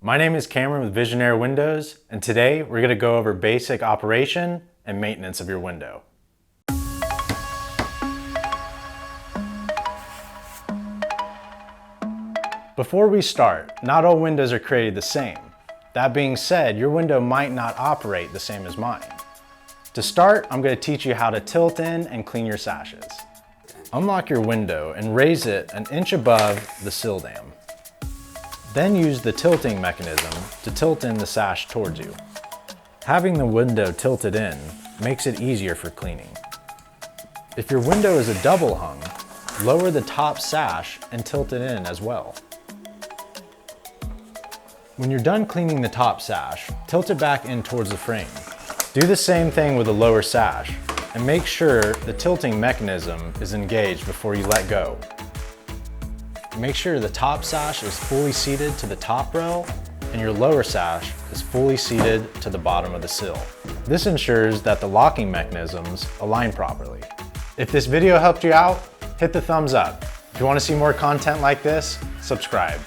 My name is Cameron with Visionaire Windows, and today we're going to go over basic operation and maintenance of your window. Before we start, not all windows are created the same. That being said, your window might not operate the same as mine. To start, I'm going to teach you how to tilt in and clean your sashes. Unlock your window and raise it an inch above the sill dam. Then use the tilting mechanism to tilt in the sash towards you. Having the window tilted in makes it easier for cleaning. If your window is a double hung, lower the top sash and tilt it in as well. When you're done cleaning the top sash, tilt it back in towards the frame. Do the same thing with the lower sash, and make sure the tilting mechanism is engaged before you let go. Make sure the top sash is fully seated to the top rail and your lower sash is fully seated to the bottom of the sill. This ensures that the locking mechanisms align properly. If this video helped you out, hit the thumbs up. If you want to see more content like this, subscribe.